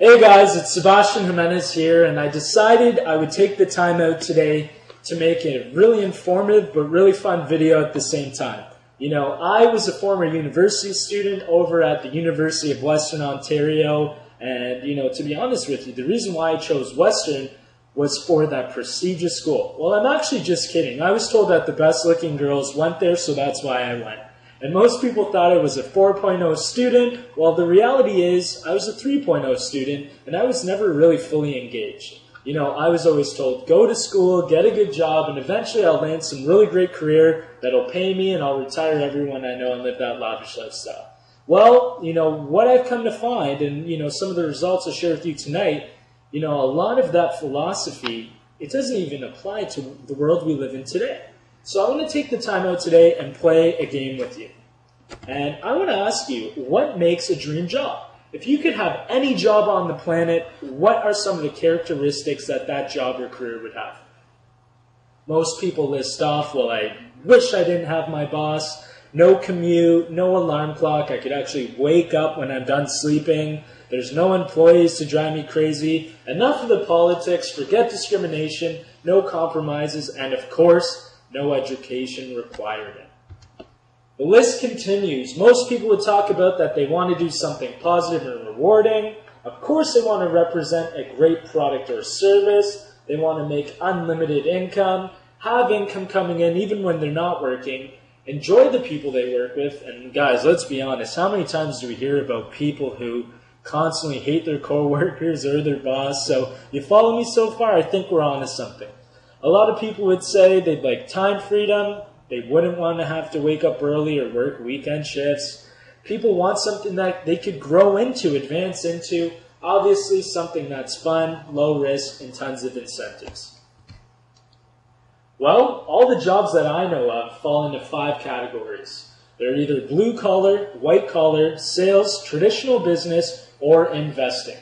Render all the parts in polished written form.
Hey guys, it's Sebastian Jimenez here, and I decided I would take the time out today to make a really informative but really fun video at the same time. You know, I was a former university student over at the University of Western Ontario, and to be honest with you, the reason why I chose Western was for that prestigious school. Well, I'm actually just kidding. I was told that the best looking girls went there, so that's why I went. And most people thought I was a 4.0 student. Well, the reality is I was a 3.0 student, and I was never really fully engaged. I was always told, go to school, get a good job, and eventually I'll land some really great career that'll pay me, and I'll retire everyone I know and live that lavish lifestyle. Well, what I've come to find, and, some of the results I'll share with you tonight, a lot of that philosophy, it doesn't even apply to the world we live in today. So I want to take the time out today and play a game with you. And I want to ask you, what makes a dream job? If you could have any job on the planet, what are some of the characteristics that job or career would have? Most people list off, well, I wish I didn't have my boss, no commute, no alarm clock, I could actually wake up when I'm done sleeping, there's no employees to drive me crazy, enough of the politics, forget discrimination, no compromises, and of course, no education requirement. The list continues. Most people would talk about that they want to do something positive and rewarding. Of course, they want to represent a great product or service. They want to make unlimited income, have income coming in even when they're not working, enjoy the people they work with. And guys, let's be honest, how many times do we hear about people who constantly hate their coworkers or their boss? So you follow me so far? I think we're on to something. A lot of people would say they'd like time freedom. They wouldn't want to have to wake up early or work weekend shifts. People want something that they could grow into, advance into. Obviously, something that's fun, low risk, and tons of incentives. Well, all the jobs that I know of fall into 5 categories. They're either blue collar, white collar, sales, traditional business, or investing.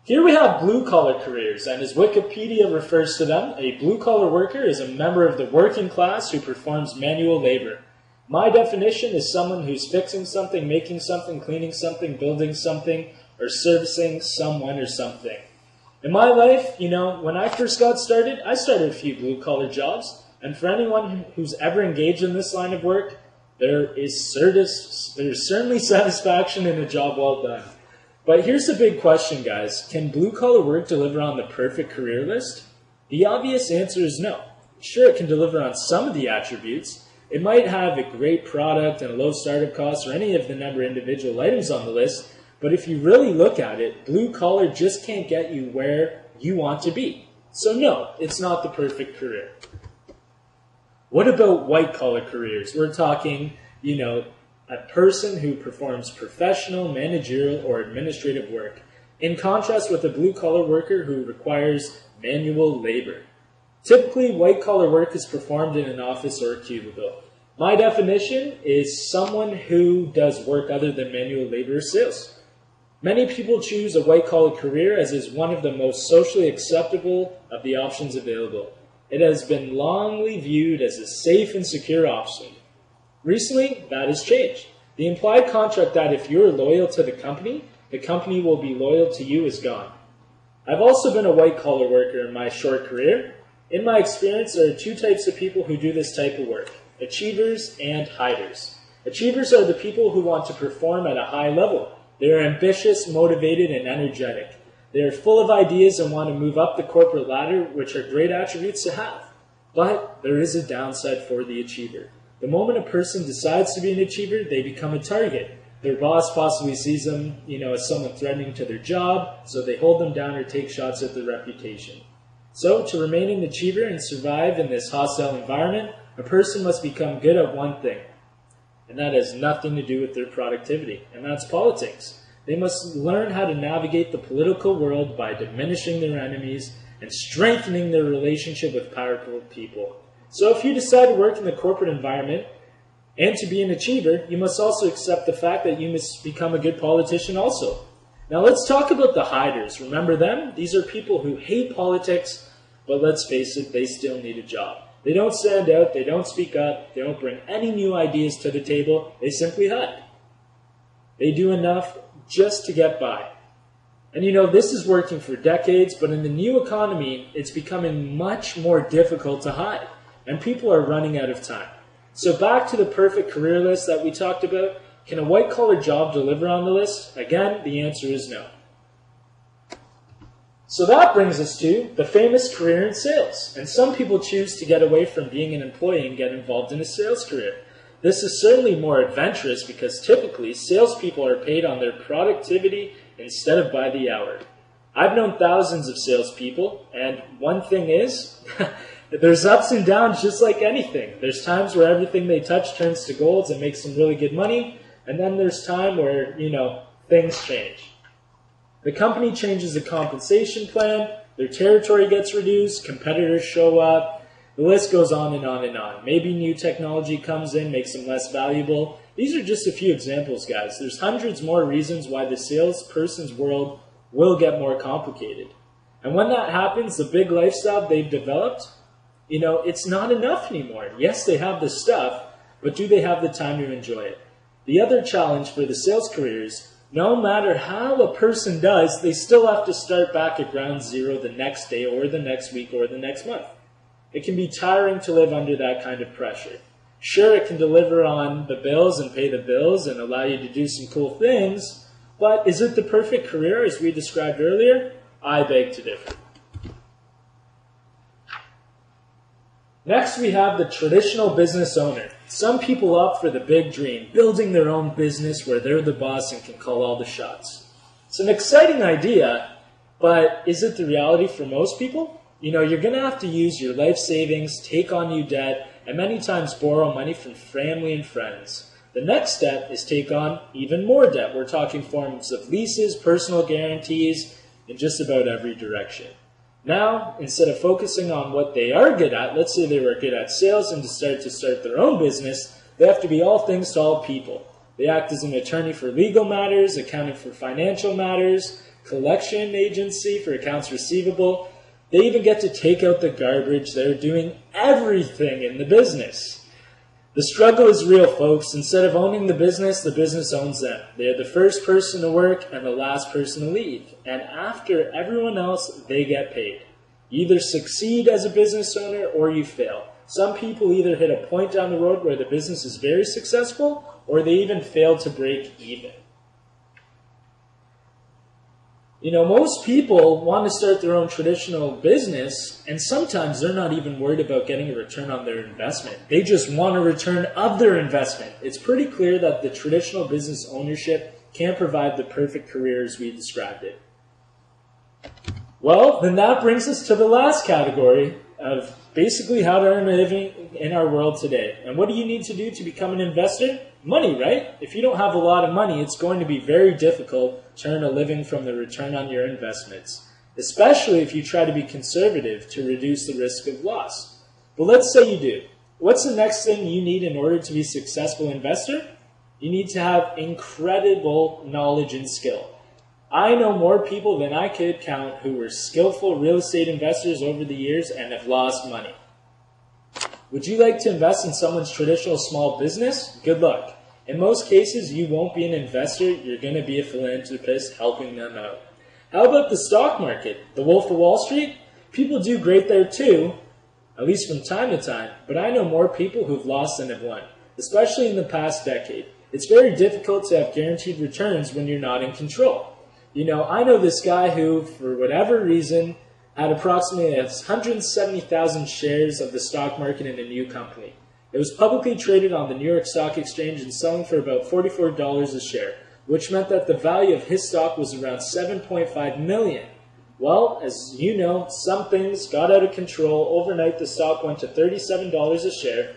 Here we have blue-collar careers, and as Wikipedia refers to them, a blue-collar worker is a member of the working class who performs manual labor. My definition is someone who's fixing something, making something, cleaning something, building something, or servicing someone or something. In my life, when I first got started, I started a few blue-collar jobs, and for anyone who's ever engaged in this line of work, there's certainly satisfaction in a job well done. But here's the big question, guys. Can blue-collar work deliver on the perfect career list? The obvious answer is no. Sure, it can deliver on some of the attributes. It might have a great product and a low startup cost or any of the number of individual items on the list, but if you really look at it, blue-collar just can't get you where you want to be. So no, it's not the perfect career. What about white-collar careers? We're talking, a person who performs professional, managerial, or administrative work, in contrast with a blue-collar worker who requires manual labor. Typically, white-collar work is performed in an office or a cubicle. My definition is someone who does work other than manual labor or sales. Many people choose a white-collar career as is one of the most socially acceptable of the options available. It has been longly viewed as a safe and secure option. Recently, that has changed. The implied contract that if you're loyal to the company will be loyal to you is gone. I've also been a white-collar worker in my short career. In my experience, there are 2 types of people who do this type of work, achievers and hiders. Achievers are the people who want to perform at a high level. They are ambitious, motivated, and energetic. They are full of ideas and want to move up the corporate ladder, which are great attributes to have. But there is a downside for the achiever. The moment a person decides to be an achiever, they become a target. Their boss possibly sees them, as someone threatening to their job, so they hold them down or take shots at their reputation. So, to remain an achiever and survive in this hostile environment, a person must become good at one thing. And that has nothing to do with their productivity, and that's politics. They must learn how to navigate the political world by diminishing their enemies and strengthening their relationship with powerful people. So if you decide to work in the corporate environment and to be an achiever, you must also accept the fact that you must become a good politician also. Now let's talk about the hiders. Remember them? These are people who hate politics, but let's face it, they still need a job. They don't stand out, they don't speak up, they don't bring any new ideas to the table, they simply hide. They do enough just to get by. And this is working for decades, but in the new economy, it's becoming much more difficult to hide, and people are running out of time. So back to the perfect career list that we talked about, can a white-collar job deliver on the list? Again, the answer is no. So that brings us to the famous career in sales, and some people choose to get away from being an employee and get involved in a sales career. This is certainly more adventurous because typically salespeople are paid on their productivity instead of by the hour. I've known thousands of salespeople, and one thing is, there's ups and downs just like anything. There's times where everything they touch turns to gold and makes some really good money, and then there's time where, things change. The company changes the compensation plan, their territory gets reduced, competitors show up, the list goes on and on and on. Maybe new technology comes in, makes them less valuable. These are just a few examples, guys. There's hundreds more reasons why the salesperson's world will get more complicated. And when that happens, the big lifestyle they've developed, it's not enough anymore. Yes, they have the stuff, but do they have the time to enjoy it? The other challenge for the sales careers, no matter how a person does, they still have to start back at ground zero the next day or the next week or the next month. It can be tiring to live under that kind of pressure. Sure, it can deliver on the bills and pay the bills and allow you to do some cool things, but is it the perfect career as we described earlier? I beg to differ. Next, we have the traditional business owner. Some people opt for the big dream, building their own business where they're the boss and can call all the shots. It's an exciting idea, but is it the reality for most people? You're going to have to use your life savings, take on new debt, and many times borrow money from family and friends. The next step is take on even more debt. We're talking forms of leases, personal guarantees, in just about every direction. Now, instead of focusing on what they are good at, let's say they were good at sales and decide to start their own business, they have to be all things to all people. They act as an attorney for legal matters, accountant for financial matters, collection agency for accounts receivable. They even get to take out the garbage. They're doing everything in the business. The struggle is real, folks. Instead of owning the business owns them. They're the first person to work and the last person to leave. And after everyone else, they get paid. You either succeed as a business owner or you fail. Some people either hit a point down the road where the business is very successful or they even fail to break even. Most people want to start their own traditional business, and sometimes they're not even worried about getting a return on their investment. They just want a return of their investment. It's pretty clear that the traditional business ownership can't provide the perfect career as we described it. Well, then that brings us to the last category of basically how to earn a living in our world today. And what do you need to do to become an investor? Money, right? If you don't have a lot of money, it's going to be very difficult to earn a living from the return on your investments, especially if you try to be conservative to reduce the risk of loss. But let's say you do. What's the next thing you need in order to be a successful investor? You need to have incredible knowledge and skill. I know more people than I could count who were skillful real estate investors over the years and have lost money. Would you like to invest in someone's traditional small business? Good luck. In most cases, you won't be an investor. You're going to be a philanthropist helping them out. How about the stock market? The Wolf of Wall Street? People do great there too, at least from time to time, but I know more people who've lost than have won, especially in the past decade. It's very difficult to have guaranteed returns when you're not in control. I know this guy who, for whatever reason, had approximately 170,000 shares of the stock market in a new company. It was publicly traded on the New York Stock Exchange and selling for about $44 a share, which meant that the value of his stock was around $7.5 million. Well, as you know, some things got out of control. Overnight, the stock went to $37 a share.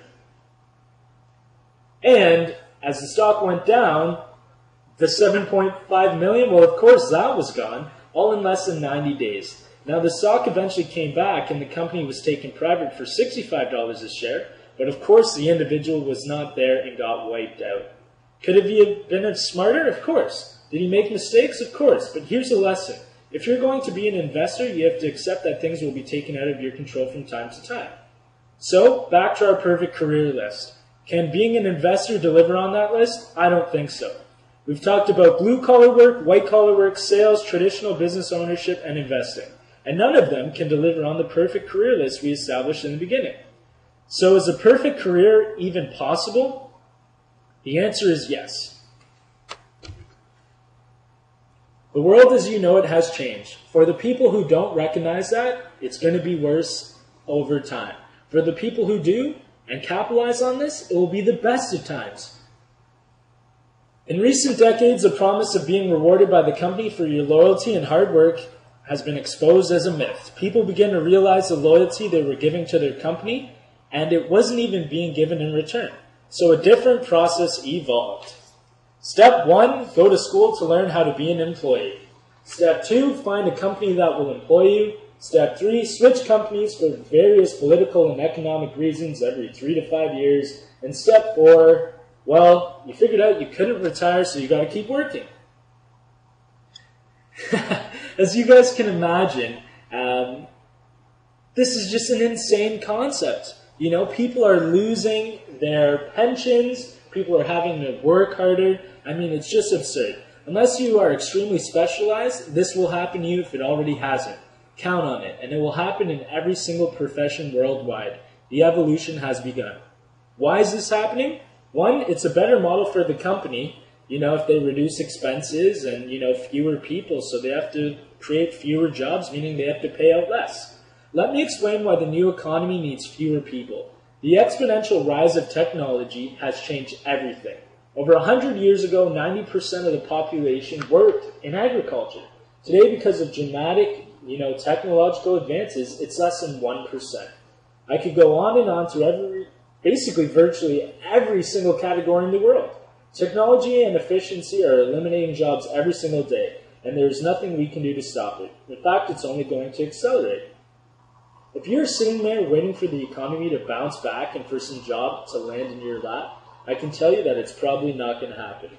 And as the stock went down, the $7.5 million, well, of course, that was gone, all in less than 90 days. Now, the stock eventually came back, and the company was taken private for $65 a share, but of course, the individual was not there and got wiped out. Could he have been smarter? Of course. Did he make mistakes? Of course. But here's a lesson. If you're going to be an investor, you have to accept that things will be taken out of your control from time to time. So, back to our perfect career list. Can being an investor deliver on that list? I don't think so. We've talked about blue-collar work, white-collar work, sales, traditional business ownership, and investing. And none of them can deliver on the perfect career list we established in the beginning. So is a perfect career even possible? The answer is yes. The world as you know it has changed. For the people who don't recognize that, it's going to be worse over time. For the people who do and capitalize on this, it will be the best of times. In recent decades, the promise of being rewarded by the company for your loyalty and hard work has been exposed as a myth. People begin to realize the loyalty they were giving to their company, and it wasn't even being given in return. So a different process evolved. Step 1, go to school to learn how to be an employee. Step 2, find a company that will employ you. Step 3, switch companies for various political and economic reasons every 3 to 5 years. And step 4, well, you figured out you couldn't retire, so you got to keep working. As you guys can imagine, this is just an insane concept. You know, people are losing their pensions. People are having to work harder. I mean, it's just absurd. Unless you are extremely specialized, this will happen to you if it already hasn't. Count on it, and it will happen in every single profession worldwide. The evolution has begun. Why is this happening? 1, it's a better model for the company, you know, if they reduce expenses and, you know, fewer people, so they have to create fewer jobs, meaning they have to pay out less. Let me explain why the new economy needs fewer people. The exponential rise of technology has changed everything. Over 100 years ago, 90% of the population worked in agriculture. Today, because of dramatic, you know, technological advances, it's less than 1%. I could go on and on to basically virtually every single category in the world. Technology and efficiency are eliminating jobs every single day, and there's nothing we can do to stop it. In fact, it's only going to accelerate. If you're sitting there waiting for the economy to bounce back and for some job to land in your lap, I can tell you that it's probably not going to happen.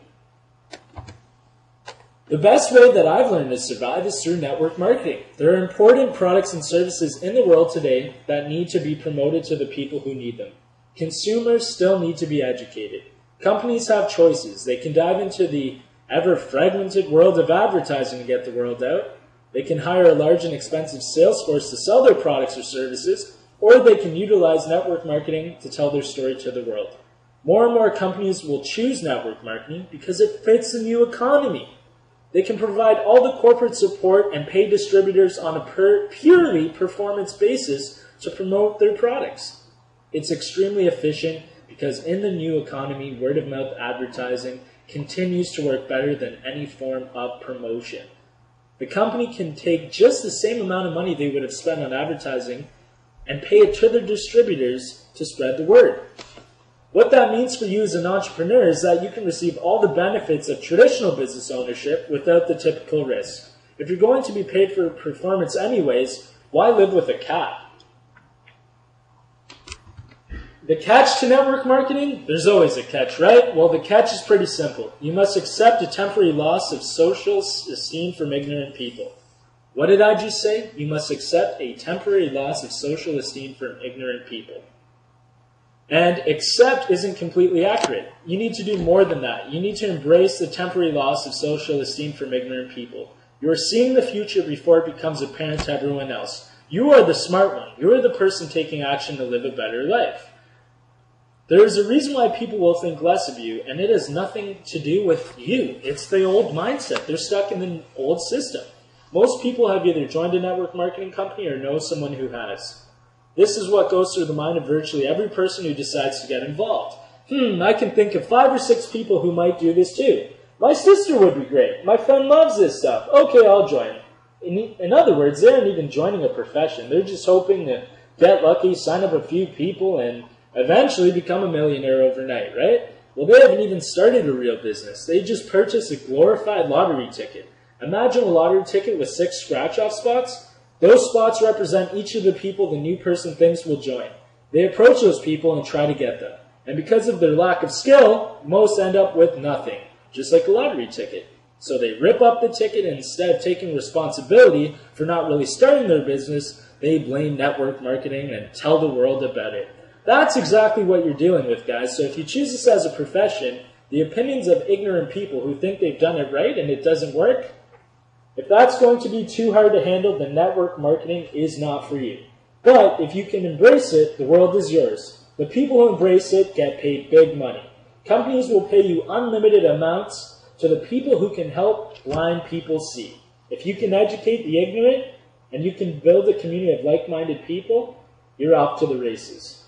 The best way that I've learned to survive is through network marketing. There are important products and services in the world today that need to be promoted to the people who need them. Consumers still need to be educated. Companies have choices. They can dive into the ever-fragmented world of advertising to get the word out. They can hire a large and expensive sales force to sell their products or services, or they can utilize network marketing to tell their story to the world. More and more companies will choose network marketing because it fits the new economy. They can provide all the corporate support and pay distributors on a purely performance basis to promote their products. It's extremely efficient because in the new economy, word-of-mouth advertising continues to work better than any form of promotion. The company can take just the same amount of money they would have spent on advertising and pay it to their distributors to spread the word. What that means for you as an entrepreneur is that you can receive all the benefits of traditional business ownership without the typical risk. If you're going to be paid for performance anyways, why live with a cap? The catch to network marketing? There's always a catch, right? Well, the catch is pretty simple. You must accept a temporary loss of social esteem from ignorant people. What did I just say? You must accept a temporary loss of social esteem from ignorant people. And accept isn't completely accurate. You need to do more than that. You need to embrace the temporary loss of social esteem from ignorant people. You are seeing the future before it becomes apparent to everyone else. You are the smart one. You are the person taking action to live a better life. There is a reason why people will think less of you, and it has nothing to do with you. It's the old mindset. They're stuck in the old system. Most people have either joined a network marketing company or know someone who has. This is what goes through the mind of virtually every person who decides to get involved. I can think of 5 or 6 people who might do this too. My sister would be great. My friend loves this stuff. Okay, I'll join. In other words, they aren't even joining a profession. They're just hoping to get lucky, sign up a few people, and eventually become a millionaire overnight, right? Well, they haven't even started a real business. They just purchased a glorified lottery ticket. Imagine a lottery ticket with 6 scratch-off spots. Those spots represent each of the people the new person thinks will join. They approach those people and try to get them. And because of their lack of skill, most end up with nothing, just like a lottery ticket. So they rip up the ticket, and instead of taking responsibility for not really starting their business, they blame network marketing and tell the world about it. That's exactly what you're dealing with, guys. So if you choose this as a profession, The opinions of ignorant people who think they've done it right and it doesn't work? If that's going to be too hard to handle, then network marketing is not for you. But if you can embrace it, the world is yours. The people who embrace it get paid big money. Companies will pay you unlimited amounts to the people who can help blind people see. If you can educate the ignorant and you can build a community of like-minded people, you're off to the races.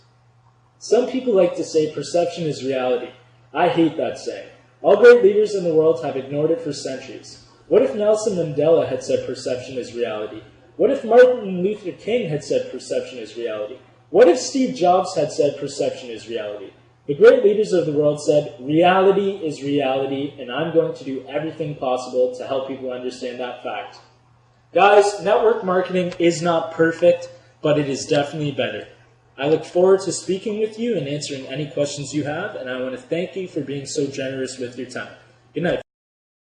Some people like to say perception is reality. I hate that saying. All great leaders in the world have ignored it for centuries. What if Nelson Mandela had said perception is reality? What if Martin Luther King had said perception is reality? What if Steve Jobs had said perception is reality? The great leaders of the world said, reality is reality, and I'm going to do everything possible to help people understand that fact. Guys, network marketing is not perfect, but it is definitely better. I look forward to speaking with you and answering any questions you have, and I want to thank you for being so generous with your time. Good night.